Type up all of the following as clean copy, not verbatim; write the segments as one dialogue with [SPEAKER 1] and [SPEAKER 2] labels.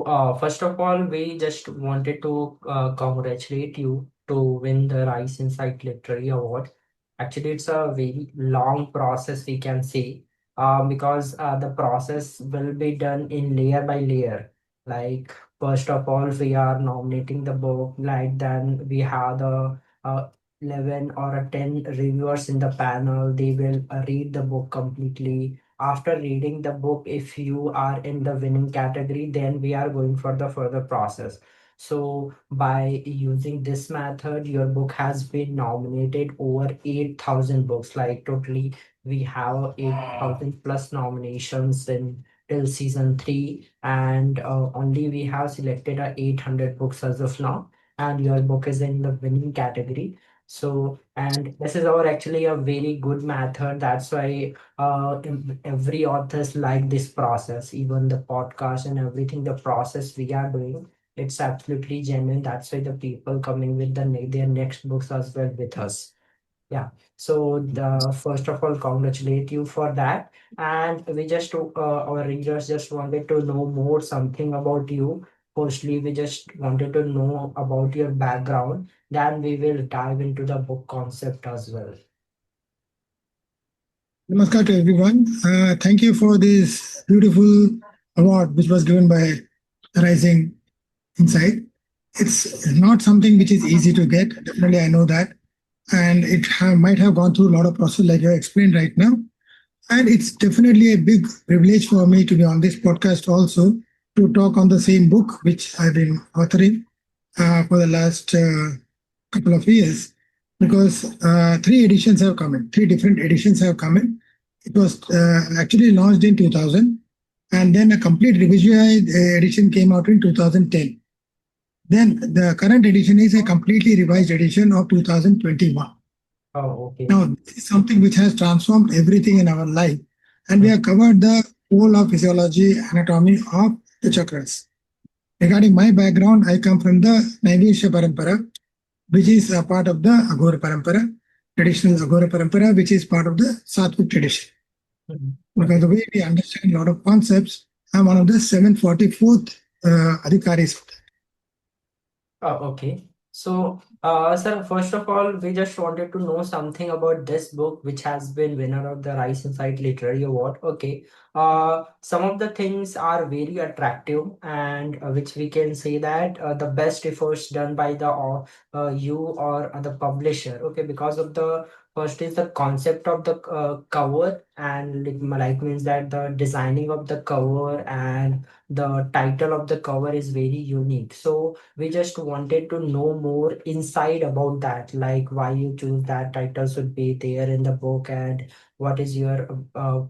[SPEAKER 1] First of all, we just wanted to congratulate you to win the Rice Insight Literary Award. Actually, it's a very long process, we can say, because the process will be done in layer by layer. Like, first of all, we are nominating the book, like, then we have the 11 or a 10 reviewers in the panel. They will read the book completely. After reading the book, if you are in the winning category, then we are going for the further process. So by using this method, your book has been nominated over 8,000 books. Like totally we have 8,000 plus nominations in till season 3, and only we have selected 800 books as of now, and your book is in the winning category. So, and this is our actually a very good method. That's why every authors like this process, even the podcast and everything, the process we are doing, it's absolutely genuine. That's why the people coming with their next books as well with us. Yeah. So the first of all, congratulate you for that. And we just our readers just wanted to know more something about you. Firstly, we just wanted to know about your background. Then we will dive into the book concept as well.
[SPEAKER 2] Namaskar to everyone. Thank you for this beautiful award, which was given by Rising Insight. It's not something which is easy to get. Definitely, I know that. And might have gone through a lot of process, like you explained right now. And it's definitely a big privilege for me to be on this podcast also to talk on the same book, which I've been authoring for the last couple of years, because three editions have come in, three different editions have come in. It was actually launched in 2000, and then a complete revision edition came out in 2010. Then the current edition is a completely revised edition of 2021.
[SPEAKER 1] Oh, okay.
[SPEAKER 2] Now, this is something which has transformed everything in our life, and we have covered the whole of physiology, anatomy of the chakras. Regarding my background, I come from the Naivishya Parampara, which is a part of the Aghora Parampara, traditional Aghora Parampara, which is part of the Sattvic tradition.
[SPEAKER 1] Mhm.
[SPEAKER 2] Because the way we understand a lot of concepts, I'm one of the 744th Adhikaris.
[SPEAKER 1] Oh, okay. So, sir, first of all, we just wanted to know something about this book, which has been winner of the Rice Insight Literary Award. Okay. Some of the things are very attractive, and which we can say that the best efforts done by the you or the publisher. Okay, because of the first is the concept of the cover, and like means that the designing of the cover and the title of the cover is very unique. So we just wanted to know more inside about that, like why you choose that title should be there in the book, and what is your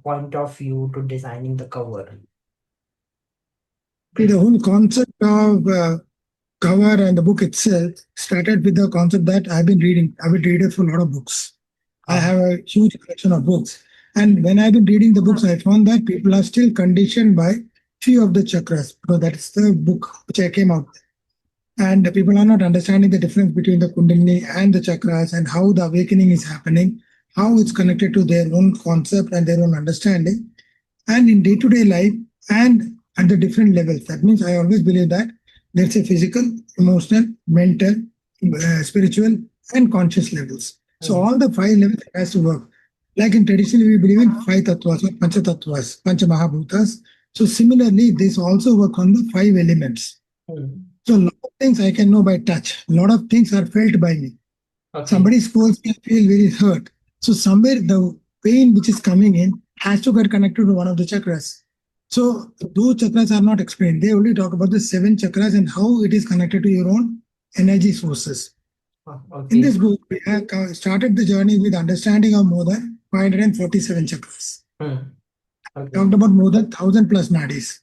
[SPEAKER 1] point of view to designing the cover.
[SPEAKER 2] The whole concept of cover and the book itself started with the concept that I've been reading. I've been reader for a lot of books. I
[SPEAKER 1] uh,
[SPEAKER 2] have a huge collection of books. And when I've been reading the books, I found that people are still conditioned by few of the chakras. So that's the book which I came out with. And people are not understanding the difference between the Kundalini and the chakras and how the awakening is happening, how it's connected to their own concept and their own understanding. And in day to day life and at the different levels. That means I always believe that there's a physical, emotional, mental, spiritual, and conscious levels. So
[SPEAKER 1] mm,
[SPEAKER 2] all the five levels has to work. Like in traditionally, we believe in five tattvas or pancha tattvas, pancha mahabhutas. So similarly, this also work on the five elements.
[SPEAKER 1] mm,
[SPEAKER 2] So a lot of things I can know by touch. A lot of things are felt by me.
[SPEAKER 1] okay.
[SPEAKER 2] Somebody scolds can feel very hurt. So somewhere the pain which is coming in has to get connected to one of the chakras. So those chakras are not explained. They only talk about the seven chakras and how it is connected to your own energy sources. In
[SPEAKER 1] Okay.
[SPEAKER 2] this book, we have started the journey with understanding of more than 547 chakras.
[SPEAKER 1] Mm, okay.
[SPEAKER 2] Talked about more than 1,000 plus nadis,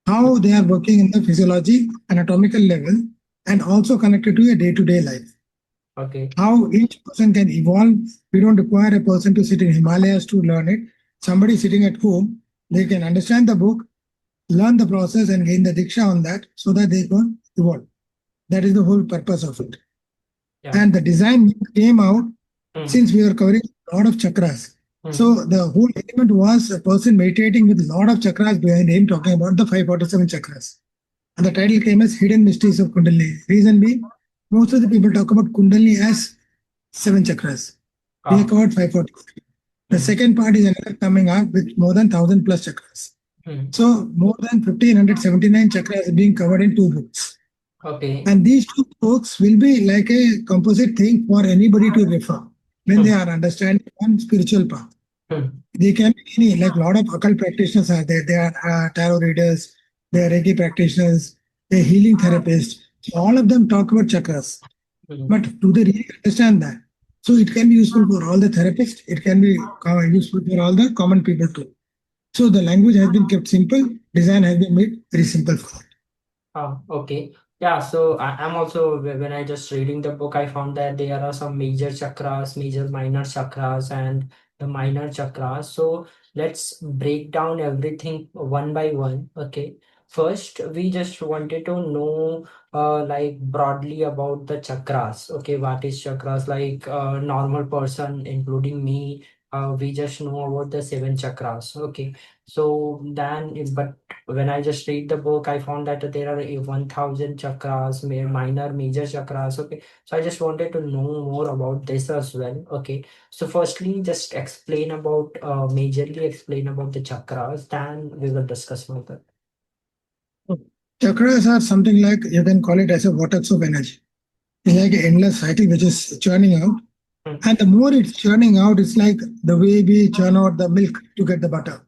[SPEAKER 1] Mm,
[SPEAKER 2] how they are working in the physiology, anatomical level, and also connected to your day-to-day life.
[SPEAKER 1] okay.
[SPEAKER 2] How each person can evolve. We don't require a person to sit in Himalayas to learn it. Somebody sitting at home, they can understand the book, learn the process, and gain the diksha on that so that they can evolve. That is the whole purpose of it.
[SPEAKER 1] Yeah.
[SPEAKER 2] And the design came out
[SPEAKER 1] Mm,
[SPEAKER 2] since we are covering a lot of chakras.
[SPEAKER 1] mm,
[SPEAKER 2] So the whole element was a person meditating with a lot of chakras behind him, talking about the 547 chakras. And the title came as Hidden Mysteries of Kundalini. Reason being, most of the people talk about Kundalini as seven chakras. We have
[SPEAKER 1] Ah.
[SPEAKER 2] covered 540. The
[SPEAKER 1] Hmm.
[SPEAKER 2] second part is another coming up with more than 1,000 plus chakras.
[SPEAKER 1] Hmm.
[SPEAKER 2] So more than 1,579 chakras being covered in two books.
[SPEAKER 1] Okay.
[SPEAKER 2] And these two books will be like a composite thing for anybody to refer when they
[SPEAKER 1] Hmm.
[SPEAKER 2] are understanding one spiritual path.
[SPEAKER 1] Hmm.
[SPEAKER 2] They can be any, like a lot of occult practitioners are there. They are tarot readers, they are Reiki practitioners, they are healing therapists. So all of them talk about chakras.
[SPEAKER 1] Hmm.
[SPEAKER 2] But do they really understand that? So it can be useful for all the therapists. It can be useful for all the common people too. So the language has been kept simple. Design has been made very simple for it.
[SPEAKER 1] Okay. Yeah, so I'm also, when I just reading the book, I found that there are some major chakras, major minor chakras, and the minor chakras. So let's break down everything one by one. Okay. First, we just wanted to know, like broadly about the chakras. Okay, what is chakras? Like normal person, including me, we just know about the seven chakras. Okay. So then, but when I just read the book, I found that there are 1,000 chakras, minor, major chakras. Okay, so I just wanted to know more about this as well. Okay, so firstly, just explain about, majorly explain about the chakras, then we will discuss further.
[SPEAKER 2] Chakras are something like you can call it as a vortex of energy. It's like an endless cycle which is churning out.
[SPEAKER 1] Hmm.
[SPEAKER 2] And the more it's churning out, it's like the way we churn out the milk to get the butter.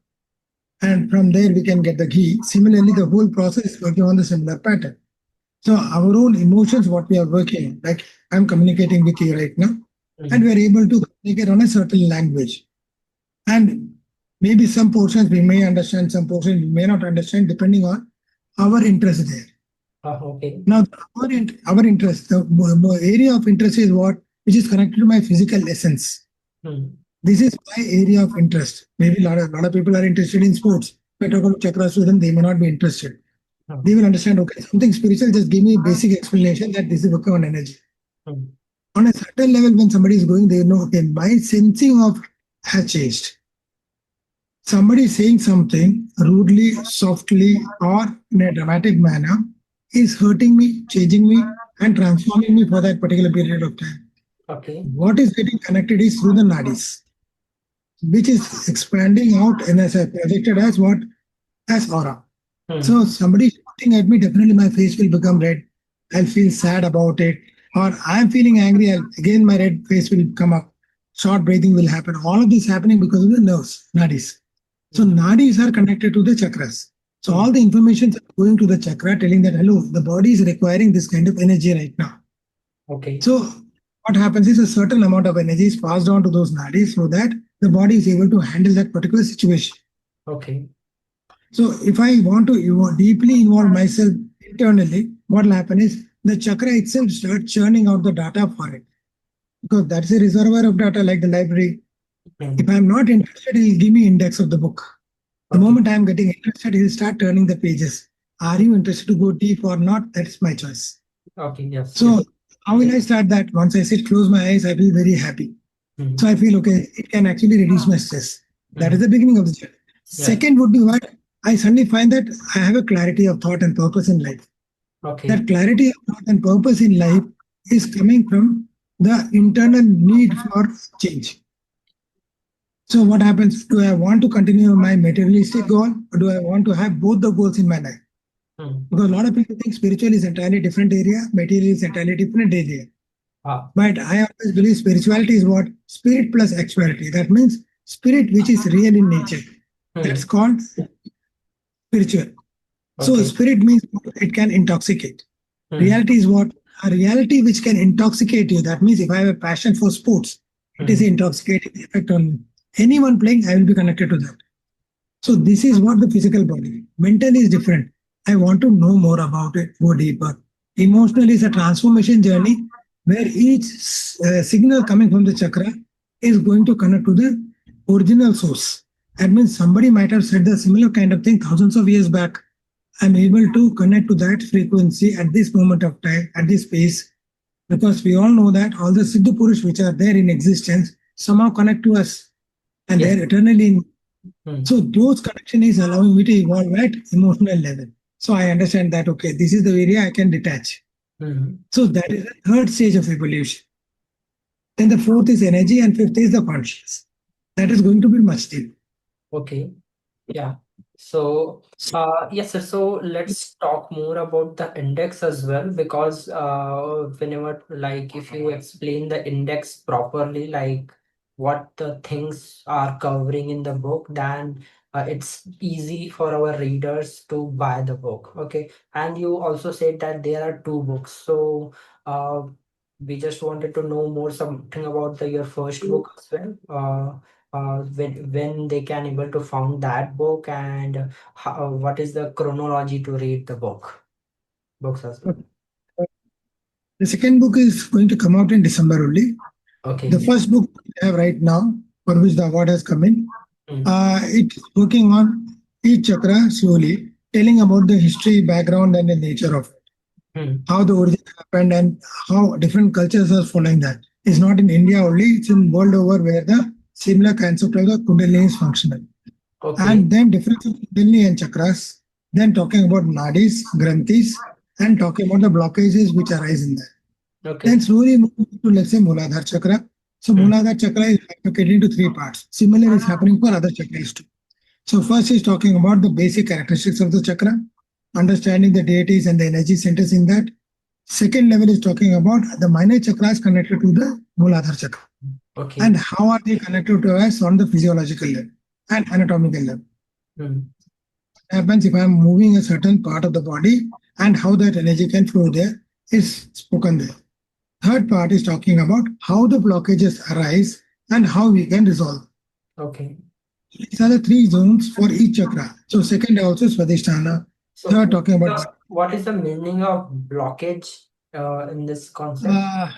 [SPEAKER 2] And from there we can get the ghee. Similarly, the whole process is working on the similar pattern. So our own emotions, what we are working, like I'm communicating with you right now, and we
[SPEAKER 1] Hmm.
[SPEAKER 2] are able to communicate on a certain language. And maybe some portions we may understand, some portions we may not understand, depending on our interest there.
[SPEAKER 1] Okay.
[SPEAKER 2] Now, our interest, the area of interest is what, which is connected to my physical essence.
[SPEAKER 1] Hmm.
[SPEAKER 2] This is my area of interest. Maybe a lot of people are interested in sports. If I talk about chakras to them, they may not be interested. They
[SPEAKER 1] Hmm.
[SPEAKER 2] will understand, okay, something spiritual, just give me a basic explanation that this is working on energy.
[SPEAKER 1] Hmm.
[SPEAKER 2] On a certain level, when somebody is going, they know, okay, my sensing of has changed. Somebody saying something rudely, softly, or in a dramatic manner is hurting me, changing me, and transforming me for that particular period of time.
[SPEAKER 1] Okay.
[SPEAKER 2] What is getting connected is through the nadis, which is expanding out and as I projected as what? As aura. So
[SPEAKER 1] Hmm.
[SPEAKER 2] somebody shouting at me, definitely my face will become red. I'll feel sad about it. Or I'm feeling angry, again my red face will come up. Short breathing will happen. All of this happening because of the nerves, nadis. So
[SPEAKER 1] Hmm.
[SPEAKER 2] nadis are connected to the chakras. So
[SPEAKER 1] Hmm.
[SPEAKER 2] all the information is going to the chakra, telling that hello, the body is requiring this kind of energy right now.
[SPEAKER 1] Okay.
[SPEAKER 2] So what happens is a certain amount of energy is passed on to those nadis so that the body is able to handle that particular situation.
[SPEAKER 1] Okay.
[SPEAKER 2] So if I want to deeply involve myself internally, what will happen is the chakra itself starts churning out the data for it because that's a reservoir of data like the library. If
[SPEAKER 1] Hmm.
[SPEAKER 2] I'm not interested, he'll give me index of the book. The
[SPEAKER 1] Okay.
[SPEAKER 2] moment I'm getting interested, he'll start turning the pages. Are you interested to go deep or not? That's my choice.
[SPEAKER 1] Okay. Yes.
[SPEAKER 2] So
[SPEAKER 1] Yes.
[SPEAKER 2] how will I start that? Once I sit, close my eyes, I feel very happy. So
[SPEAKER 1] Hmm.
[SPEAKER 2] I feel okay, it can actually reduce my stress. That is
[SPEAKER 1] Hmm.
[SPEAKER 2] the beginning of the journey.
[SPEAKER 1] Yes.
[SPEAKER 2] Second would be what I suddenly find that I have a clarity of thought and purpose in life. That
[SPEAKER 1] Okay.
[SPEAKER 2] clarity of thought and purpose in life is coming from the internal need for change. So what happens? Do I want to continue my materialistic goal or do I want to have both the goals in my life?
[SPEAKER 1] Hmm.
[SPEAKER 2] Because a lot of people think spiritual is entirely different area, material is entirely different area.
[SPEAKER 1] Ah.
[SPEAKER 2] But I always believe spirituality is what? Spirit plus actuality. That means spirit which is real in nature. That's
[SPEAKER 1] Hmm.
[SPEAKER 2] called spiritual. So
[SPEAKER 1] Okay.
[SPEAKER 2] spirit means it can intoxicate.
[SPEAKER 1] Hmm.
[SPEAKER 2] Reality is what? A reality which can intoxicate you. That means if I have a passion for sports, it is
[SPEAKER 1] Hmm.
[SPEAKER 2] an intoxicating effect on me. Anyone playing, I will be connected to that. So this is what the physical body. Mental is different. I want to know more about it, go deeper. Emotional is a transformation journey where each signal coming from the chakra is going to connect to the original source. That means somebody might have said the similar kind of thing thousands of years back. I'm able to connect to that frequency at this moment of time, at this space, because we all know that all the Siddha Purush which are there in existence somehow connect to us and
[SPEAKER 1] Yes.
[SPEAKER 2] they're eternally in.
[SPEAKER 1] Hmm.
[SPEAKER 2] So those connection is allowing me to evolve at emotional level. So I understand that, okay, this is the area I can detach.
[SPEAKER 1] Hmm.
[SPEAKER 2] So that is the third stage of evolution. Then the fourth is energy, and fifth is the conscious. That is going to be much deeper.
[SPEAKER 1] Okay. Yeah. So, yes, sir. So let's talk more about the index as well, because whenever, like, if you explain the index properly, like what the things are covering in the book, then it's easy for our readers to buy the book. Okay. And you also said that there are two books. So, we just wanted to know more something about your first book as well. When they can able to found that book, and how, what is the chronology to read the books as well.
[SPEAKER 2] The second book is going to come out in December only. The
[SPEAKER 1] Okay.
[SPEAKER 2] first book I have right now, for which the award has come in,
[SPEAKER 1] Hmm.
[SPEAKER 2] it's working on each chakra slowly, telling about the history, background, and the nature of it,
[SPEAKER 1] Hmm.
[SPEAKER 2] how the origin happened, and how different cultures are following that. It's not in India only; it's in world over where the similar concept of the Kundalini is functional.
[SPEAKER 1] Okay.
[SPEAKER 2] And then difference of Kundalini and chakras. Then talking about nadis, granthis, and talking about the blockages which arise in that. Then
[SPEAKER 1] Okay.
[SPEAKER 2] slowly moving to, let's say, Muladhara chakra. So
[SPEAKER 1] Hmm.
[SPEAKER 2] Muladhara chakra is bifurcated into three parts. Similar is happening for other chakras too. So first is talking about the basic characteristics of the chakra, understanding the deities and the energy centers in that. Second level is talking about the minor chakras connected to the Muladhara chakra and
[SPEAKER 1] Okay.
[SPEAKER 2] how are they connected to us on the physiological level and anatomical level.
[SPEAKER 1] Hmm.
[SPEAKER 2] Happens if I am moving a certain part of the body and how that energy can flow there is spoken there. Third part is talking about how the blockages arise and how we can resolve.
[SPEAKER 1] Okay.
[SPEAKER 2] These are the three zones for each chakra. So second also Swadhisthana.
[SPEAKER 1] So
[SPEAKER 2] Third talking about
[SPEAKER 1] what is the meaning of blockage in this concept?
[SPEAKER 2] uh,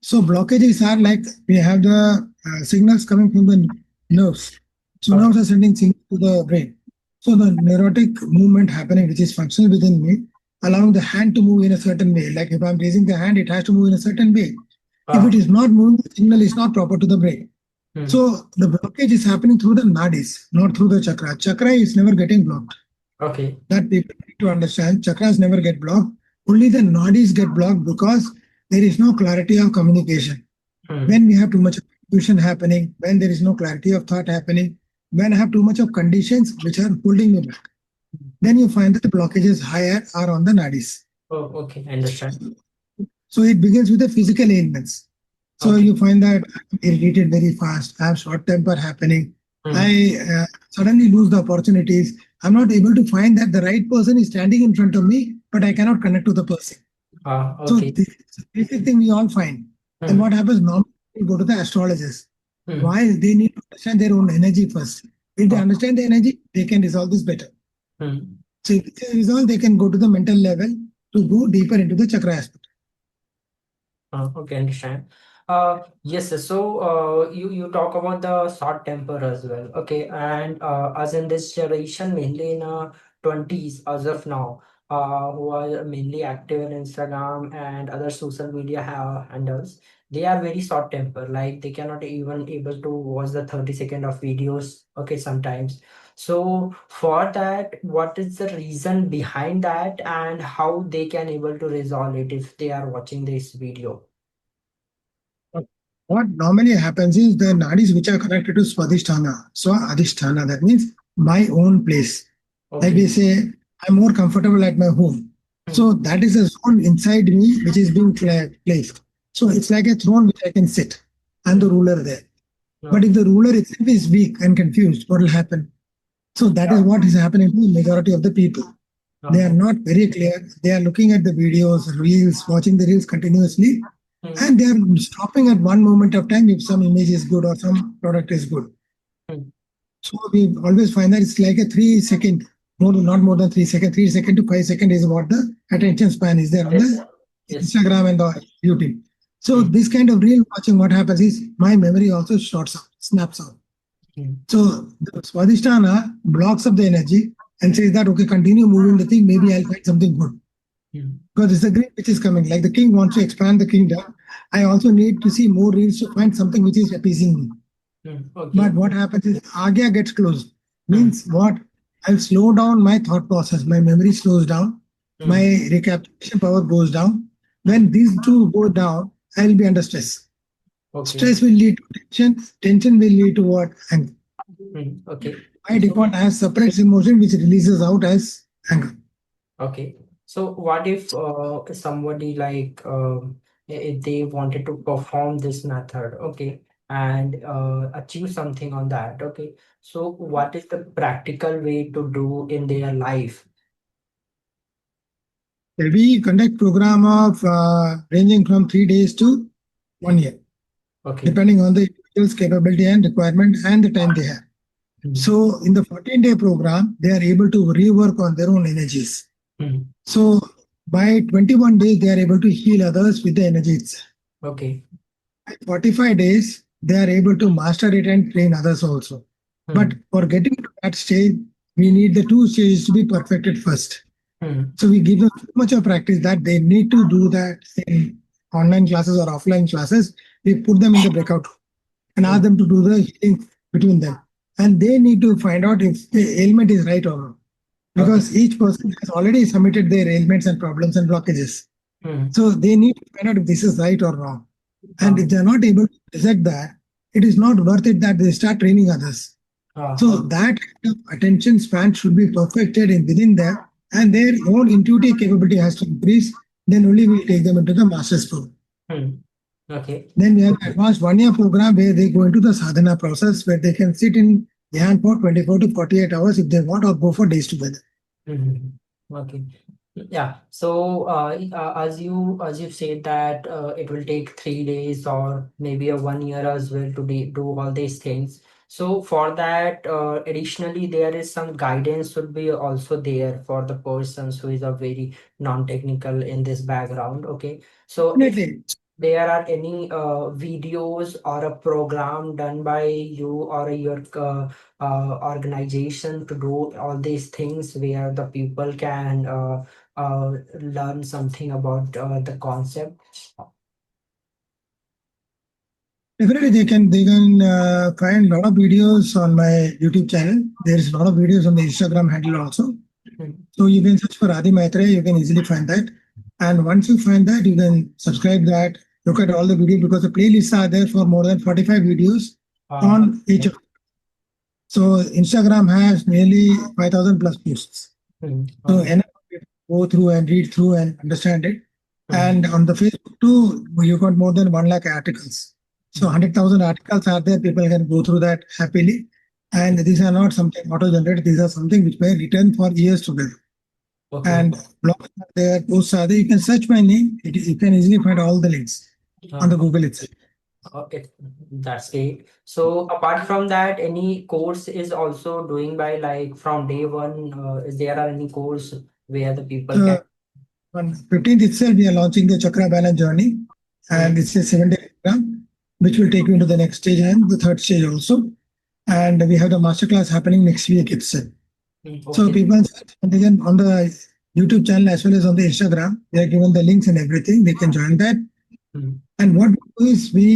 [SPEAKER 2] so blockages are like we have the signals coming from the nerves. So
[SPEAKER 1] Okay.
[SPEAKER 2] nerves are sending signals to the brain. So the neurotic movement happening, which is functional within me, allowing the hand to move in a certain way. Like if I'm raising the hand, it has to move in a certain way. If it
[SPEAKER 1] Ah.
[SPEAKER 2] is not moving, the signal is not proper to the brain.
[SPEAKER 1] Hmm.
[SPEAKER 2] So the blockage is happening through the nadis, not through the chakra. Chakra is never getting blocked.
[SPEAKER 1] Okay.
[SPEAKER 2] That people need to understand. Chakras never get blocked. Only the nadis get blocked because there is no clarity of communication.
[SPEAKER 1] Hmm.
[SPEAKER 2] When we have too much of confusion happening, when there is no clarity of thought happening, when I have too much of conditions which are holding me back, then you find that the blockages higher are on the nadis.
[SPEAKER 1] Oh, okay. I understand.
[SPEAKER 2] So it begins with the physical ailments. So
[SPEAKER 1] Okay.
[SPEAKER 2] you find that I'm irritated very fast. I have short temper happening.
[SPEAKER 1] Hmm.
[SPEAKER 2] I suddenly lose the opportunities. I'm not able to find that the right person is standing in front of me, but I cannot connect to the person.
[SPEAKER 1] Ah.
[SPEAKER 2] So
[SPEAKER 1] Okay.
[SPEAKER 2] this is a basic thing we all find. And
[SPEAKER 1] Hmm.
[SPEAKER 2] what happens normally, we go to the astrologers.
[SPEAKER 1] Hmm.
[SPEAKER 2] Why they need to understand their own energy first. If they
[SPEAKER 1] Ah.
[SPEAKER 2] understand the energy, they can resolve this better.
[SPEAKER 1] Hmm.
[SPEAKER 2] So if they resolve, they can go to the mental level to go deeper into the chakra aspect.
[SPEAKER 1] Okay, understand. Yes, sir. So, you talk about the short temper as well. Okay, and as in this generation, mainly in 20s as of now, who are mainly active in Instagram and other social media handles, they are very short temper. Like they cannot even able to watch the 30-second of videos. Okay, sometimes. So for that, what is the reason behind that, and how they can able to resolve it if they are watching this video?
[SPEAKER 2] What normally happens is the nadis which are connected to Swadhisthana, Swadhisthana, that means my own place. Like
[SPEAKER 1] Okay.
[SPEAKER 2] we say, I'm more comfortable at my home.
[SPEAKER 1] Hmm.
[SPEAKER 2] So that is a zone inside me which is being placed. So it's like a throne which I can sit. I'm
[SPEAKER 1] Hmm.
[SPEAKER 2] the ruler there. But
[SPEAKER 1] Okay.
[SPEAKER 2] if the ruler itself is weak and confused, what will happen? So that is
[SPEAKER 1] Yeah.
[SPEAKER 2] what is happening to the majority of the people. They are
[SPEAKER 1] Uh-huh.
[SPEAKER 2] not very clear. They are looking at the videos, reels, watching the reels continuously,
[SPEAKER 1] Hmm.
[SPEAKER 2] and they are stopping at one moment of time if some image is good or some product is good.
[SPEAKER 1] Hmm.
[SPEAKER 2] So we always find that it's like a 3 second, not more than 3 second, 3 second to 5 second is what the attention span is there on
[SPEAKER 1] Yes.
[SPEAKER 2] the
[SPEAKER 1] Yes.
[SPEAKER 2] Instagram and the YouTube. So
[SPEAKER 1] Hmm.
[SPEAKER 2] this kind of reel watching, what happens is my memory also shorts out, snaps out.
[SPEAKER 1] Hmm.
[SPEAKER 2] So the Swadhisthana blocks up the energy and says that okay, continue moving the thing, maybe I'll find something good.
[SPEAKER 1] Hmm.
[SPEAKER 2] Because it's a great which is coming. Like the king wants to expand the kingdom. I also need to see more reels to find something which is appeasing me.
[SPEAKER 1] Hmm. Okay.
[SPEAKER 2] But what happens is Agya gets closed.
[SPEAKER 1] Hmm.
[SPEAKER 2] Means what? I'll slow down my thought process. My memory slows down. My
[SPEAKER 1] Hmm.
[SPEAKER 2] recapitulation power goes down.
[SPEAKER 1] Hmm.
[SPEAKER 2] When these two go down, I'll be under stress.
[SPEAKER 1] Okay.
[SPEAKER 2] Stress will lead to tension. Tension will lead to what? Anger.
[SPEAKER 1] Hmm. Okay.
[SPEAKER 2] My
[SPEAKER 1] So
[SPEAKER 2] default has suppressed emotion, which releases out as anger.
[SPEAKER 1] okay. So what if somebody like if they wanted to perform this method, okay, and achieve something on that, okay. So what is the practical way to do in their life?
[SPEAKER 2] We conduct program of ranging from 3 days to 1 year,
[SPEAKER 1] Okay.
[SPEAKER 2] depending on the individual's capability and requirement and the time they have.
[SPEAKER 1] Hmm.
[SPEAKER 2] So in the 14-day program, they are able to rework on their own energies.
[SPEAKER 1] Hmm.
[SPEAKER 2] So by 21 days, they are able to heal others with the energies.
[SPEAKER 1] Okay.
[SPEAKER 2] By 45 days, they are able to master it and train others also. But
[SPEAKER 1] Hmm.
[SPEAKER 2] for getting to that stage, we need the two stages to be perfected first.
[SPEAKER 1] Hmm.
[SPEAKER 2] So we give them so much of practice that they need to do that in online classes or offline classes. We put them in the breakout room and
[SPEAKER 1] Hmm.
[SPEAKER 2] ask them to do the healing between them. And they need to find out if the ailment is right or wrong.
[SPEAKER 1] Okay.
[SPEAKER 2] Because each person has already submitted their ailments and problems and blockages.
[SPEAKER 1] Hmm.
[SPEAKER 2] So they need to find out if this is right or wrong. And if
[SPEAKER 1] Ah.
[SPEAKER 2] they're not able to present that, it is not worth it that they start training others. So
[SPEAKER 1] Okay.
[SPEAKER 2] that kind of attention span should be perfected in within them, and their own intuitive capability has to increase. Then only we'll take them into the master's program.
[SPEAKER 1] Hmm. Okay.
[SPEAKER 2] Then we have the advanced 1 year program where they go into the sadhana process where they can sit in dhyan for 24 to 48 hours if they want or go for days together.
[SPEAKER 1] Mhm. Okay. Yeah. So, as you said that it will take 3 days or maybe a 1 year as well to do all these things. So for that, additionally, there is some guidance would be also there for the persons who is a very non-technical in this background. Okay. So if
[SPEAKER 2] Definitely.
[SPEAKER 1] there are any videos or a program done by you or your organization to do all these things where the people can learn something about the concept.
[SPEAKER 2] Definitely, they can find a lot of videos on my YouTube channel. There is a lot of videos on the Instagram handle also.
[SPEAKER 1] Mm.
[SPEAKER 2] So you can search for Adi Maitreya, you can easily find that. And once you find that, you can subscribe that, look at all the videos because the playlists are there for more than 45 videos on each
[SPEAKER 1] Okay.
[SPEAKER 2] of. So Instagram has nearly 5,000 plus posts.
[SPEAKER 1] Mm.
[SPEAKER 2] So
[SPEAKER 1] Okay.
[SPEAKER 2] enough people go through and read through and understand it.
[SPEAKER 1] Mm.
[SPEAKER 2] And on the Facebook too, you got more than 1 lakh articles. So
[SPEAKER 1] Mm.
[SPEAKER 2] 100,000 articles are there. People can go through that happily. And these are not something auto-generated. These are something which were written for years together.
[SPEAKER 1] Okay.
[SPEAKER 2] And blogs are there, posts are there. You can search my name. You can easily find all the links on the Google itself.
[SPEAKER 1] Okay, that's great. So apart from that, any course is also doing by like from day one, is there are any course where the people can.
[SPEAKER 2] So on 15th itself, we are launching the Chakra Balance Journey. And
[SPEAKER 1] Mm.
[SPEAKER 2] it's a 7-day program, which will take you into the next stage and the third stage also. And we have the masterclass happening next week itself.
[SPEAKER 1] Mm.
[SPEAKER 2] So
[SPEAKER 1] Okay.
[SPEAKER 2] people and they can on the YouTube channel as well as on the Instagram, they are given the links and everything. They can join that.
[SPEAKER 1] Mm.
[SPEAKER 2] And what we do is we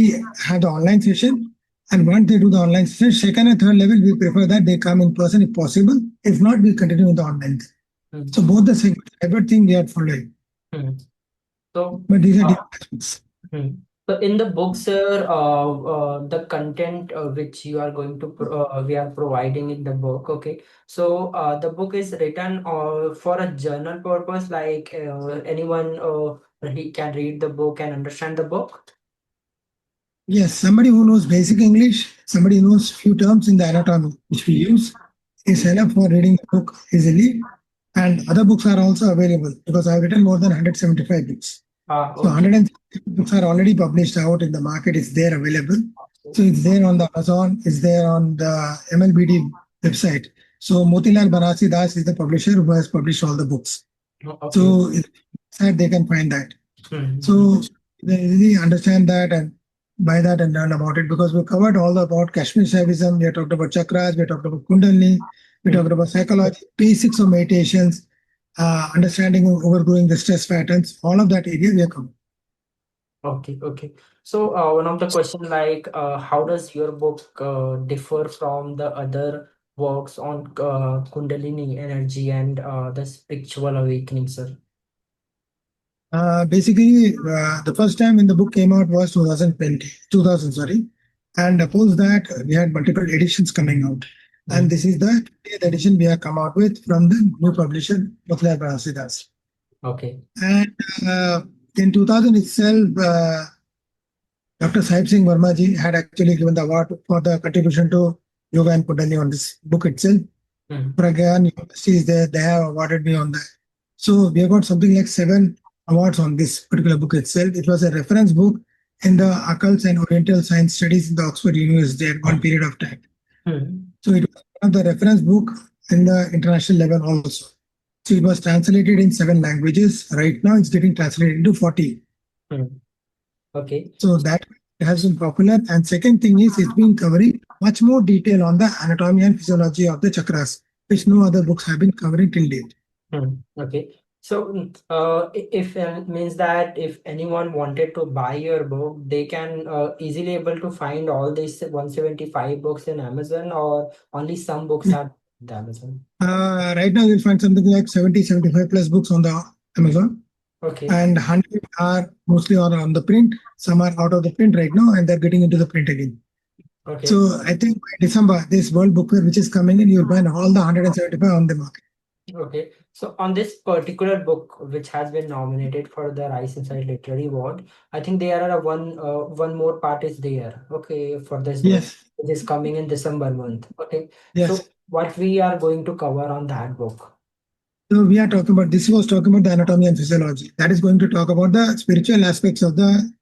[SPEAKER 2] have the online session. And once they do the online session, second and third level, we prefer that they come in person if possible. If not, we continue with the online. So
[SPEAKER 1] Mm.
[SPEAKER 2] both the segments, everything we are following.
[SPEAKER 1] Mm. So,
[SPEAKER 2] But these are
[SPEAKER 1] uh,
[SPEAKER 2] different aspects.
[SPEAKER 1] hmm. So in the book, sir, the content which you are going to we are providing in the book, okay. So the book is written for a journal purpose, like anyone he can read the book and understand the book.
[SPEAKER 2] Yes, somebody who knows basic English, somebody who knows few terms in the anatomy which we use is enough for reading the book easily. And other books are also available because I've written more than 175 books.
[SPEAKER 1] Ah,
[SPEAKER 2] So
[SPEAKER 1] okay.
[SPEAKER 2] 160 books are already published out in the market. It's there available. So it's there on the Amazon. It's there on the MLBD website. So Motilal Banasi Das is the publisher who has published all the books.
[SPEAKER 1] Okay.
[SPEAKER 2] So if they can find that.
[SPEAKER 1] Hmm.
[SPEAKER 2] So they really understand that and buy that and learn about it because we covered all about Kashmir Shaivism. We have talked about chakras. We talked about Kundalini. We talked
[SPEAKER 1] Hmm.
[SPEAKER 2] about psychology, basics of meditations, understanding of overgrowing the stress patterns. All of that area we are covering.
[SPEAKER 1] Okay, okay. So one of the question like how does your book differ from the other works on Kundalini energy and the spiritual awakening, sir?
[SPEAKER 2] Basically, the first time when the book came out was 2020, 2000, sorry. And post that, we had multiple editions coming out. And
[SPEAKER 1] Mm.
[SPEAKER 2] this is the 20th edition we have come out with from the new publisher, Muthiah Siddhas.
[SPEAKER 1] Okay.
[SPEAKER 2] And uh, in 2000 itself, Dr. Sahib Singh Verma ji had actually given the award for the contribution to yoga and Kundalini on this book itself.
[SPEAKER 1] Mm.
[SPEAKER 2] Pragyan University is there, they have awarded me on that. So we have got something like 7 awards on this particular book itself. It was a reference book in the occult and oriental science studies in the Oxford University at one period of time.
[SPEAKER 1] Mm.
[SPEAKER 2] So it was one of the reference book in the international level also. So it was translated in 7 languages. Right now it's getting translated into 40.
[SPEAKER 1] Mm. Okay.
[SPEAKER 2] So that has been popular. And second thing is it's been covering much more detail on the anatomy and physiology of the chakras, which no other books have been covering till date.
[SPEAKER 1] Okay. So, if means that if anyone wanted to buy your book, they can easily able to find all these 175 books in Amazon, or only some books are in the Amazon.
[SPEAKER 2] Right now, you'll find something like 70, 75 plus books on the Amazon,
[SPEAKER 1] Okay.
[SPEAKER 2] and 100 are mostly on the print. Some are out of the print right now, and they're getting into the print again.
[SPEAKER 1] Okay.
[SPEAKER 2] So I think by December, this World Book Fair, which is coming in, you'll find all the 175 on the market.
[SPEAKER 1] Okay. So on this particular book, which has been nominated for the Rice Inside Literary Award, I think there are one more part is there. Okay, for this book,
[SPEAKER 2] Yes,
[SPEAKER 1] which is coming in December month. Okay.
[SPEAKER 2] yes.
[SPEAKER 1] So what we are going to cover on that book?
[SPEAKER 2] So we are talking about this was talking about the anatomy and physiology. That is going to talk about the spiritual aspects of the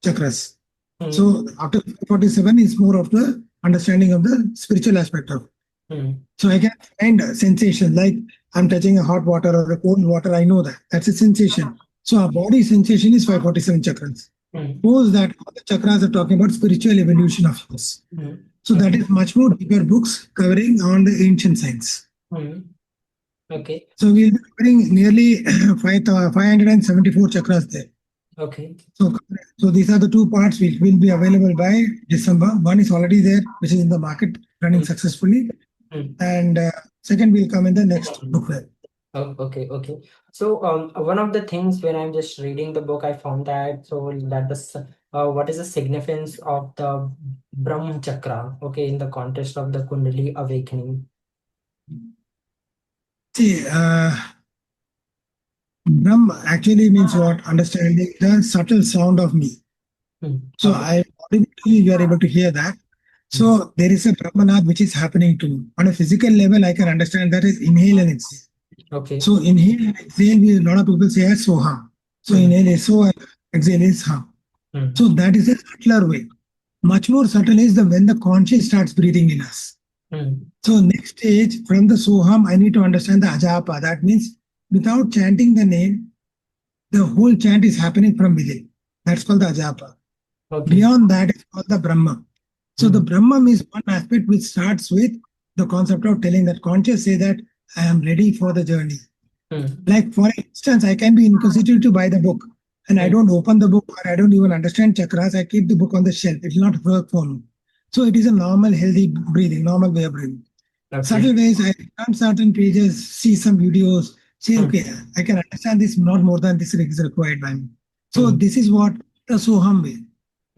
[SPEAKER 2] chakras.
[SPEAKER 1] Hmm.
[SPEAKER 2] So after 47 is more of the understanding of the spiritual aspect of.
[SPEAKER 1] Hmm.
[SPEAKER 2] So I can find a sensation like I'm touching a hot water or a cold water. I know that that's a sensation. So our body sensation is 547 chakras.
[SPEAKER 1] Hmm.
[SPEAKER 2] Suppose that all the chakras are talking about spiritual evolution of yours.
[SPEAKER 1] Hmm.
[SPEAKER 2] So that
[SPEAKER 1] Okay.
[SPEAKER 2] is much more deeper books covering on the ancient science.
[SPEAKER 1] Hmm. Okay.
[SPEAKER 2] So we'll be covering nearly 574 chakras there.
[SPEAKER 1] Okay.
[SPEAKER 2] So, so these are the 2 parts which will be available by December. One is already there, which is in the market running
[SPEAKER 1] Hmm.
[SPEAKER 2] successfully,
[SPEAKER 1] Hmm.
[SPEAKER 2] and second will come in the next book fair.
[SPEAKER 1] Oh, okay, okay. So, one of the things when I'm just reading the book, I found that what is the significance of the Brahm Chakra? Okay, in the context of the Kundali awakening.
[SPEAKER 2] See, Brahm actually means what? Understanding the subtle sound of me. So
[SPEAKER 1] Okay.
[SPEAKER 2] I you are able to hear that.
[SPEAKER 1] Hmm.
[SPEAKER 2] So there is a Brahmanad which is happening to me. On a physical level, I can understand that is inhale and exhale.
[SPEAKER 1] Okay.
[SPEAKER 2] So inhale and exhale, a lot of people say as soham. So
[SPEAKER 1] Hmm.
[SPEAKER 2] inhale is so, exhale is ham.
[SPEAKER 1] Hmm.
[SPEAKER 2] So that is a subtler way. Much more subtle is the when the conscious starts breathing in us.
[SPEAKER 1] Hmm.
[SPEAKER 2] So next stage from the soham, I need to understand the ajapa. That means without chanting the name, the whole chant is happening from within. That's called the ajapa.
[SPEAKER 1] Okay.
[SPEAKER 2] Beyond that is called the Brahma. So the
[SPEAKER 1] Hmm.
[SPEAKER 2] Brahman is one aspect which starts with the concept of telling that conscious say that I am ready for the journey.
[SPEAKER 1] Hmm.
[SPEAKER 2] Like for instance, I can be inquisitive to buy the book and I
[SPEAKER 1] Hmm.
[SPEAKER 2] don't open the book or I don't even understand chakras. I keep the book on the shelf. It will not work for me. So it is a normal, healthy breathing, normal way of breathing.
[SPEAKER 1] Okay.
[SPEAKER 2] Subtle ways, I turn certain pages, see some videos, say,
[SPEAKER 1] Hmm.
[SPEAKER 2] okay, I can understand this, not more than this is required by me. So
[SPEAKER 1] Hmm.
[SPEAKER 2] this is what the Soham way.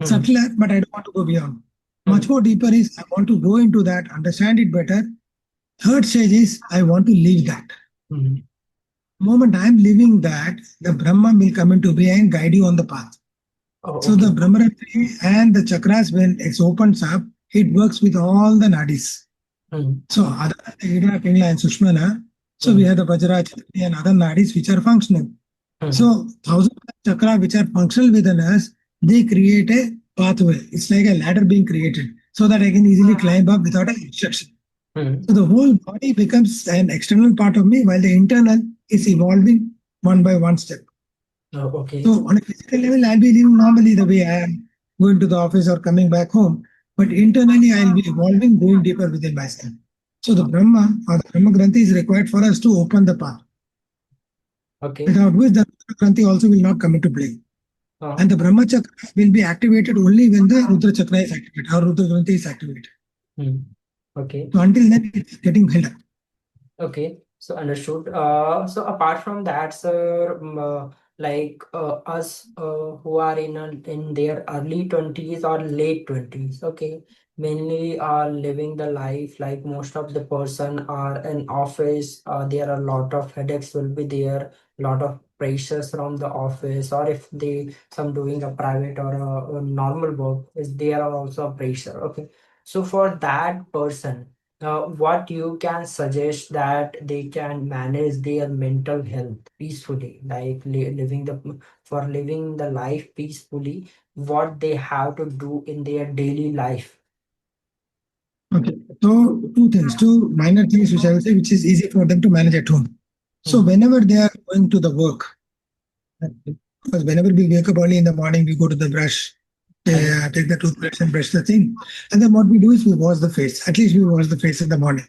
[SPEAKER 1] Hmm.
[SPEAKER 2] Subtler, but I don't want to go beyond. Much
[SPEAKER 1] Hmm.
[SPEAKER 2] more deeper is I want to go into that, understand it better. Third stage is I want to live that.
[SPEAKER 1] Hmm.
[SPEAKER 2] The moment I'm living that, the Brahma will come into being and guide you on the path.
[SPEAKER 1] Oh,
[SPEAKER 2] So the
[SPEAKER 1] okay.
[SPEAKER 2] Brahmarati and the chakras, when it opens up, it works with all the nadis.
[SPEAKER 1] Hmm.
[SPEAKER 2] So other than the Hidra, Pingla and Sushmana, so we
[SPEAKER 1] Hmm.
[SPEAKER 2] have the Vajra, Chakri and other nadis which are functional.
[SPEAKER 1] Hmm.
[SPEAKER 2] So thousands of chakra which are functional within us, they create a pathway. It's like a ladder being created so that I can easily climb up without an instruction.
[SPEAKER 1] Hmm.
[SPEAKER 2] So the whole body becomes an external part of me while the internal is evolving one by one step.
[SPEAKER 1] Oh, okay.
[SPEAKER 2] So on a physical level, I'll be living normally the way I am going to the office or coming back home. But internally, I'll be evolving, going deeper within myself. So the Brahma or the Brahma Granthi is required for us to open the path,
[SPEAKER 1] Okay.
[SPEAKER 2] without which the Granthi also will not come into play.
[SPEAKER 1] Uh,
[SPEAKER 2] And the Brahma Chakra will be activated only when the Rudra Chakra is activated or Rudra Granthi is activated.
[SPEAKER 1] hmm. Okay.
[SPEAKER 2] So until then, it's getting held up.
[SPEAKER 1] Okay, so understood. So apart from that, sir, like us who are in their early 20s or late 20s, okay, mainly are living the life like most of the person are in office. There are a lot of headaches will be there, lot of pressures from the office, or if they some doing a private or a normal work, is there are also a pressure. Okay, so for that person what you can suggest that they can manage their mental health peacefully, like living the for living the life peacefully, what they have to do in their daily life.
[SPEAKER 2] Okay. So two things, two minor things which I will say, which is easy for them to manage at home. So
[SPEAKER 1] Hmm.
[SPEAKER 2] whenever they are going to the work, because whenever we wake up early in the morning, we go to the brush,
[SPEAKER 1] Okay.
[SPEAKER 2] take the toothbrush and brush the thing. And then what we do is we wash the face. At least we wash the face in the morning.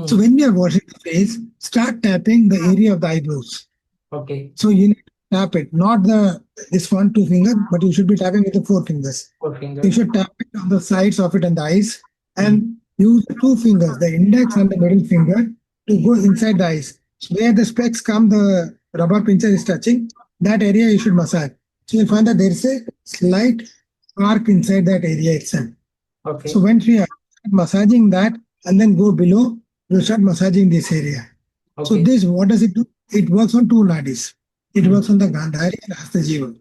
[SPEAKER 2] So
[SPEAKER 1] Hmm.
[SPEAKER 2] when we are washing the face, start tapping the area of the eyebrows.
[SPEAKER 1] Okay.
[SPEAKER 2] So you need to tap it, not the this one, two finger, but you should be tapping with the four fingers.
[SPEAKER 1] Four
[SPEAKER 2] You
[SPEAKER 1] fingers.
[SPEAKER 2] should tap it on the sides of it and the eyes
[SPEAKER 1] Hmm.
[SPEAKER 2] and use the two fingers, the index and the middle finger, to go inside the eyes. So where the specs come, the rubber pincher is touching, that area you should massage. So you'll find that there is a slight arc inside that area itself. So
[SPEAKER 1] Okay.
[SPEAKER 2] once we are massaging that and then go below, we'll start massaging this area. So
[SPEAKER 1] Okay.
[SPEAKER 2] this, what does it do? It works on two nadis. It
[SPEAKER 1] Hmm.
[SPEAKER 2] works on the Gandhari and Hasta Jiva.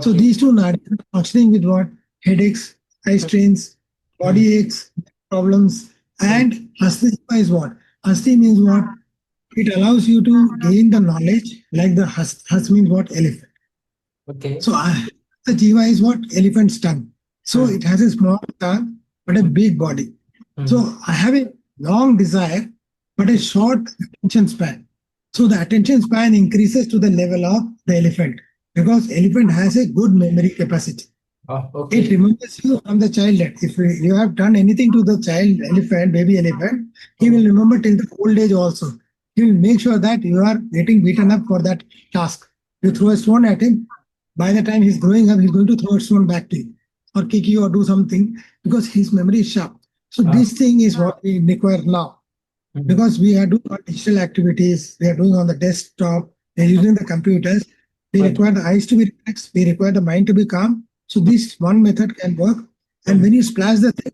[SPEAKER 2] So
[SPEAKER 1] Okay.
[SPEAKER 2] these two nadis are functioning with what? Headaches, eye
[SPEAKER 1] Hmm.
[SPEAKER 2] strains,
[SPEAKER 1] Hmm.
[SPEAKER 2] body aches, problems.
[SPEAKER 1] Hmm.
[SPEAKER 2] And Hasta Jiva is what? Hasti means what? It allows you to gain the knowledge, like the Has means what? Elephant.
[SPEAKER 1] Okay.
[SPEAKER 2] So the jiva is what? Elephant's tongue. So
[SPEAKER 1] Hmm.
[SPEAKER 2] it has a small tongue but a
[SPEAKER 1] Hmm.
[SPEAKER 2] big body.
[SPEAKER 1] Hmm.
[SPEAKER 2] So I have a long desire but a short attention span. So the attention span increases to the level of the elephant because elephant has a good memory capacity.
[SPEAKER 1] Oh,
[SPEAKER 2] It
[SPEAKER 1] okay.
[SPEAKER 2] remembers you from the childhood. If you have done anything to the child elephant, baby elephant, he will
[SPEAKER 1] Hmm.
[SPEAKER 2] remember till the old age also. He will make sure that you are getting beaten up for that task. You throw a stone at him, by the time he's growing up, he's going to throw a stone back to you or kick you or do something because his memory is sharp. So
[SPEAKER 1] Ah.
[SPEAKER 2] this thing is what we require now
[SPEAKER 1] Hmm.
[SPEAKER 2] because we are doing our digital activities, we are doing on the desktop, we are using the computers. We
[SPEAKER 1] Right.
[SPEAKER 2] require the eyes to be relaxed, we require the mind to be calm. So
[SPEAKER 1] Hmm.
[SPEAKER 2] this one method can work. And
[SPEAKER 1] Hmm.
[SPEAKER 2] when you splash the thing,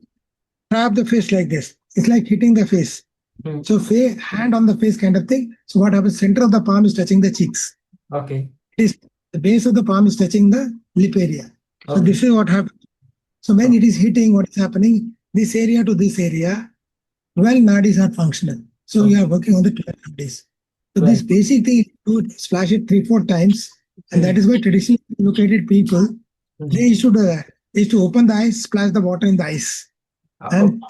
[SPEAKER 2] tap the face like this. It's like hitting the face.
[SPEAKER 1] Hmm.
[SPEAKER 2] So hand on the face kind of thing. So what happens? Center of the palm is touching the cheeks.
[SPEAKER 1] Okay.
[SPEAKER 2] It is the base of the palm is touching the lip area. So
[SPEAKER 1] Okay.
[SPEAKER 2] this is what happens. So when
[SPEAKER 1] Oh,
[SPEAKER 2] it is hitting, what is happening? This area to this area, 12 nadis are functional. So we
[SPEAKER 1] okay.
[SPEAKER 2] are working on the 12 nadis. So this
[SPEAKER 1] Well.
[SPEAKER 2] basic thing, you splash it three, four times. And
[SPEAKER 1] Hmm.
[SPEAKER 2] that is why traditionally educated people,
[SPEAKER 1] Hmm.
[SPEAKER 2] they used to do that. They used to open the eyes, splash the water in the eyes,
[SPEAKER 1] Okay.
[SPEAKER 2] and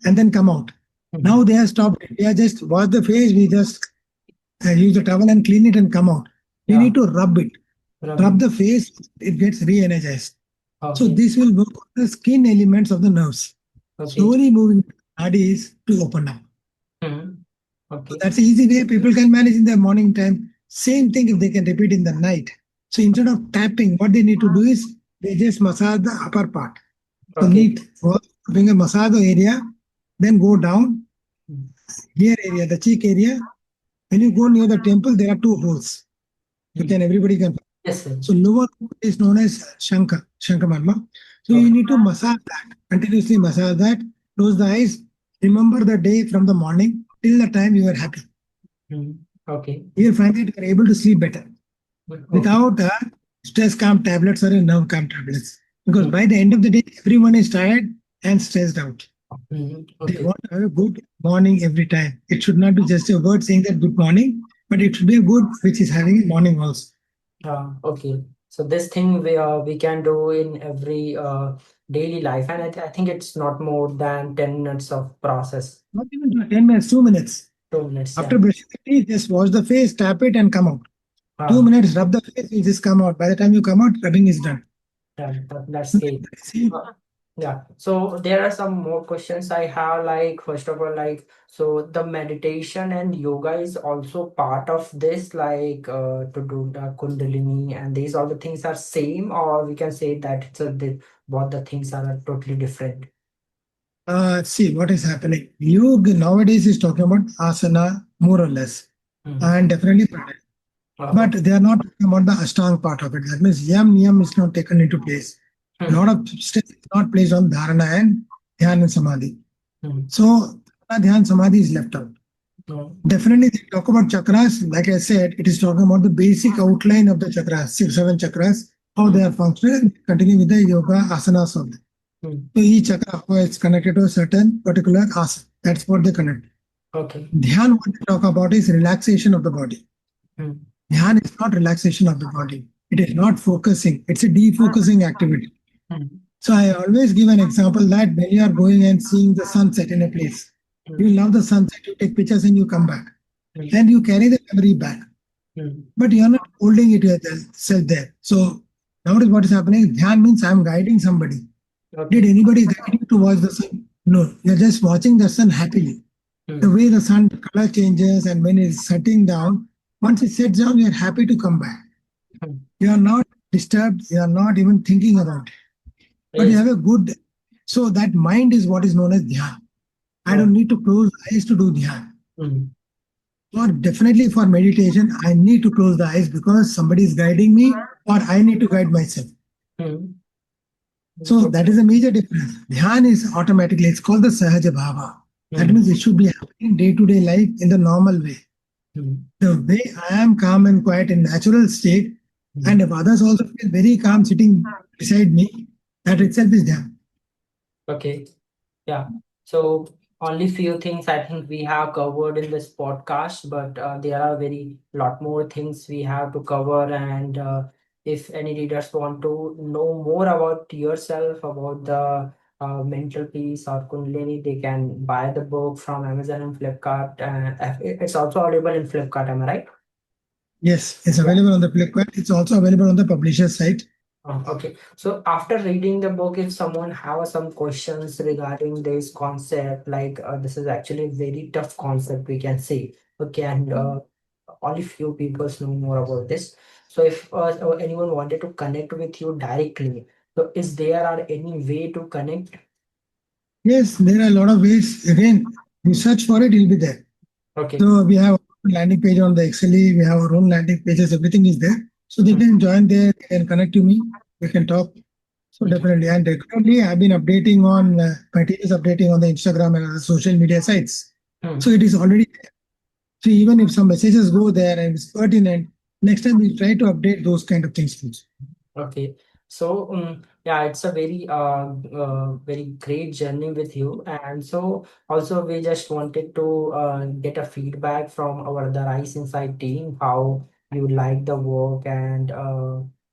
[SPEAKER 2] and then come out.
[SPEAKER 1] Hmm.
[SPEAKER 2] Now they have stopped it. They are just wash the face, we just use the towel and clean it and come out. We
[SPEAKER 1] Yeah.
[SPEAKER 2] need to rub it. Rub
[SPEAKER 1] Ravi.
[SPEAKER 2] the face, it gets re-energized. So
[SPEAKER 1] Okay.
[SPEAKER 2] this will work on the skin elements of the nerves,
[SPEAKER 1] Okay.
[SPEAKER 2] slowly moving the nadis to open up.
[SPEAKER 1] Hmm.
[SPEAKER 2] So
[SPEAKER 1] Okay.
[SPEAKER 2] that's the easy way people can manage in the morning time. Same thing if they can repeat in the night. So instead of tapping, what they need to do is they just massage the upper part. So
[SPEAKER 1] Okay.
[SPEAKER 2] need finger massage the area, then go down
[SPEAKER 1] Hmm.
[SPEAKER 2] ear area, the cheek area. When you go near the temple, there are two holes. You
[SPEAKER 1] Hmm.
[SPEAKER 2] can everybody can.
[SPEAKER 1] Yes, sir.
[SPEAKER 2] So lower hole is known as Shankar Marma. So you
[SPEAKER 1] Okay.
[SPEAKER 2] need to massage that, continuously massage that. Close the eyes. Remember the day from the morning till the time you are happy.
[SPEAKER 1] Hmm. Okay.
[SPEAKER 2] You will find that you are able to sleep better
[SPEAKER 1] Okay.
[SPEAKER 2] without stress calm tablets or nerve calm tablets. Because
[SPEAKER 1] Hmm.
[SPEAKER 2] by the end of the day, everyone is tired and stressed out.
[SPEAKER 1] Hmm.
[SPEAKER 2] They
[SPEAKER 1] Okay.
[SPEAKER 2] want to have a good morning every time. It should not be just a word saying that good morning, but it should be a good which is having a morning also.
[SPEAKER 1] Okay. So this thing we can do in every daily life, and I think it's not more than 10 minutes of process.
[SPEAKER 2] Not even 10 minutes, 2 minutes.
[SPEAKER 1] 2 minutes,
[SPEAKER 2] After
[SPEAKER 1] yeah.
[SPEAKER 2] brushing the teeth, just wash the face, tap it, and come out. Two
[SPEAKER 1] Ah,
[SPEAKER 2] minutes, rub the face, you just come out. By the time you come out, rubbing is done.
[SPEAKER 1] yeah, that's great.
[SPEAKER 2] See,
[SPEAKER 1] Uh, Yeah. So there are some more questions I have. Like first of all, like so the meditation and yoga is also part of this, like to do the Kundalini, and these all the things are same, or we can say that both the things are totally different.
[SPEAKER 2] See what is happening. Yoga nowadays is talking about asana more or less,
[SPEAKER 1] Hmm.
[SPEAKER 2] and definitely pranayama. But
[SPEAKER 1] Okay.
[SPEAKER 2] they are not talking about the ashtanga part of it. That means yam is not taken into place. A
[SPEAKER 1] Hmm.
[SPEAKER 2] lot of stress is not placed on dharana and dhyan and samadhi.
[SPEAKER 1] Hmm.
[SPEAKER 2] So dhyan samadhi is left out.
[SPEAKER 1] Hmm.
[SPEAKER 2] Definitely, they talk about chakras. Like I said, it is talking about the basic outline of the chakras, six, seven chakras, how
[SPEAKER 1] Hmm.
[SPEAKER 2] they are functional, and continue with the yoga asanas of them.
[SPEAKER 1] Hmm.
[SPEAKER 2] So each chakra is connected to a certain particular asana. That's what they connect.
[SPEAKER 1] Okay.
[SPEAKER 2] Dhyan, what they talk about is relaxation of the body.
[SPEAKER 1] Hmm.
[SPEAKER 2] Dhyan is not relaxation of the body. It is not focusing. It's a defocusing activity.
[SPEAKER 1] Hmm.
[SPEAKER 2] So I always give an example that when you are going and seeing the sunset in a place,
[SPEAKER 1] Hmm.
[SPEAKER 2] you love the sunset, you take pictures and you come back.
[SPEAKER 1] Hmm.
[SPEAKER 2] And you carry the memory back.
[SPEAKER 1] Hmm.
[SPEAKER 2] But you're not holding it yourself there. So nowadays, what is happening? Dhyan means I'm guiding somebody. Did
[SPEAKER 1] Okay.
[SPEAKER 2] anybody guide you to watch the sun? No, you're just watching the sun happily. The
[SPEAKER 1] Hmm.
[SPEAKER 2] way the sun color changes and when it's setting down, once it sets down, you're happy to come back.
[SPEAKER 1] Hmm.
[SPEAKER 2] You are not disturbed, you are not even thinking about it. But you
[SPEAKER 1] Yes.
[SPEAKER 2] have a good, so that mind is what is known as dhyan. I don't
[SPEAKER 1] Oh.
[SPEAKER 2] need to close eyes to do dhyan.
[SPEAKER 1] Hmm.
[SPEAKER 2] Or definitely for meditation, I need to close the eyes because somebody is guiding me or I need to guide myself.
[SPEAKER 1] Hmm.
[SPEAKER 2] So that
[SPEAKER 1] Okay.
[SPEAKER 2] is a major difference. Dhyan is automatically, it's called the Sahaja Bhava. That
[SPEAKER 1] Hmm.
[SPEAKER 2] means it should be happening day to day life in the normal way.
[SPEAKER 1] Hmm.
[SPEAKER 2] The way I am calm and quiet in natural state, and
[SPEAKER 1] Hmm.
[SPEAKER 2] if others also feel very calm sitting beside me, that
[SPEAKER 1] Hmm.
[SPEAKER 2] itself is Dhyan.
[SPEAKER 1] Okay. Yeah. So only few things I think we have covered in this podcast, but there are very lot more things we have to cover. And if any readers want to know more about yourself, about the mental peace or Kundalini, they can buy the book from Amazon and Flipkart. It's also available in Flipkart. Am I right?
[SPEAKER 2] Yes, it's available on the Flipkart. It's also available on the publisher's site.
[SPEAKER 1] Okay. So after reading the book, if someone have some questions regarding this concept, like this is actually a very tough concept, we can say. Okay, and only few people know more about this. So if anyone wanted to connect with you directly, so is there are any way to connect?
[SPEAKER 2] Yes, there are a lot of ways. Again, you search for it, it'll be there.
[SPEAKER 1] Okay.
[SPEAKER 2] So we have a landing page on the XLE. We have our own landing pages. Everything is there. So they
[SPEAKER 1] Hmm.
[SPEAKER 2] can join there. They can connect to me. We can talk. So
[SPEAKER 1] Mhm.
[SPEAKER 2] definitely, and regularly I've been updating on my team is updating on the Instagram and other social media sites. So
[SPEAKER 1] Hmm.
[SPEAKER 2] it is already there. So even if some messages go there and it's pertinent, next time we try to update those kind of things also.
[SPEAKER 1] Okay, so yeah, it's a very great journey with you, and so also we just wanted to get a feedback from our the Rise Inside team how you like the work and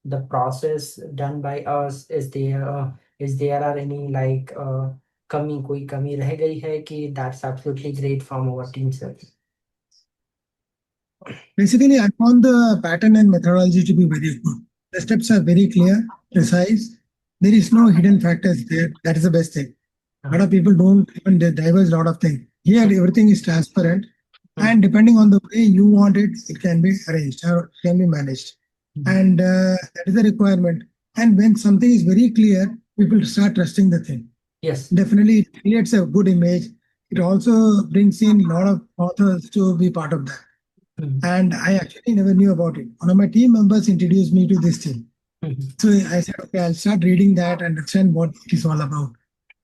[SPEAKER 1] the process done by us. Is there are any like कमी कोई कमी रह गई है कि that's absolutely great from our team sir.
[SPEAKER 2] Basically, I found the pattern and methodology to be very good. The steps are very clear, precise. There is no hidden factors there. That is the best thing. A lot
[SPEAKER 1] Uh-huh.
[SPEAKER 2] of people don't even diverge a lot of things. Here, everything is transparent,
[SPEAKER 1] Hmm.
[SPEAKER 2] and depending on the way you want it, it can be arranged or it can be managed.
[SPEAKER 1] Hmm.
[SPEAKER 2] And that is the requirement. And when something is very clear, people start trusting the thing.
[SPEAKER 1] Yes.
[SPEAKER 2] Definitely, it creates a good image. It also brings in a lot of authors to be part of that.
[SPEAKER 1] Hmm.
[SPEAKER 2] And I actually never knew about it. One of my team members introduced me to this thing.
[SPEAKER 1] Hmm.
[SPEAKER 2] So I said, okay, I'll start reading that and understand what it is all about.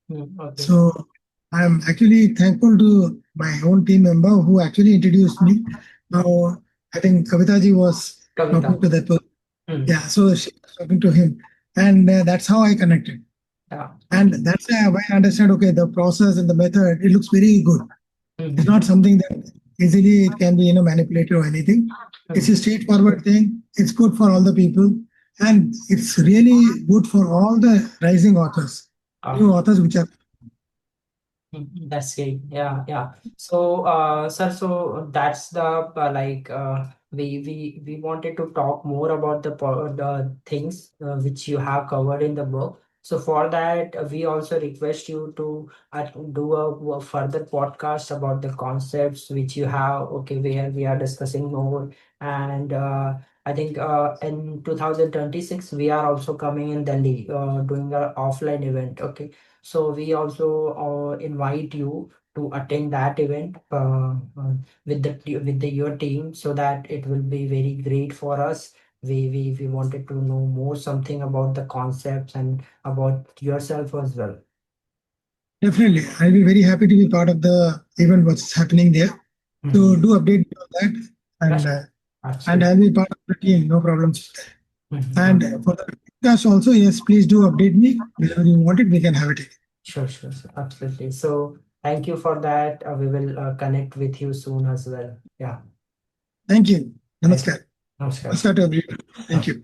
[SPEAKER 1] Okay.
[SPEAKER 2] So I'm actually thankful to my own team member who actually introduced me. Now, I think Kavitaji was
[SPEAKER 1] Kavita.
[SPEAKER 2] talking to that person.
[SPEAKER 1] Hmm.
[SPEAKER 2] Yeah, so she was talking to him. And that's how I connected.
[SPEAKER 1] Yeah.
[SPEAKER 2] And that's why I understand, okay, the process and the method, it looks very good. It's
[SPEAKER 1] Hmm.
[SPEAKER 2] not something that easily it can be, manipulated or anything. It's
[SPEAKER 1] Hmm.
[SPEAKER 2] a straightforward thing. It's good for all the people. And it's really good for all the rising authors, new
[SPEAKER 1] Ah,
[SPEAKER 2] authors which are.
[SPEAKER 1] that's great. Yeah, yeah. So, sir, so that's the we wanted to talk more about the things which you have covered in the book. So for that, we also request you to do a further podcast about the concepts which you have. Okay, where we are discussing more and I think in 2026 we are also coming in Delhi, doing a offline event. Okay, so we also invite you to attend that event with your team, so that it will be very great for us. We wanted to know more something about the concepts and about yourself as well.
[SPEAKER 2] Definitely, I'll be very happy to be part of the event. What's happening there? So
[SPEAKER 1] Mhm.
[SPEAKER 2] do update me on that, and
[SPEAKER 1] Yes,
[SPEAKER 2] uh, and
[SPEAKER 1] absolutely.
[SPEAKER 2] I'll be part of the team. No problems.
[SPEAKER 1] Mhm.
[SPEAKER 2] And for the podcast also, yes, please do update me whenever you want it. We can have it.
[SPEAKER 1] Sure, absolutely. So thank you for that. We will connect with you soon as well. Yeah.
[SPEAKER 2] Thank you.
[SPEAKER 1] Thank you.
[SPEAKER 2] Namaskar.
[SPEAKER 1] Namaskar.
[SPEAKER 2] Namaskar to everyone. Thank you.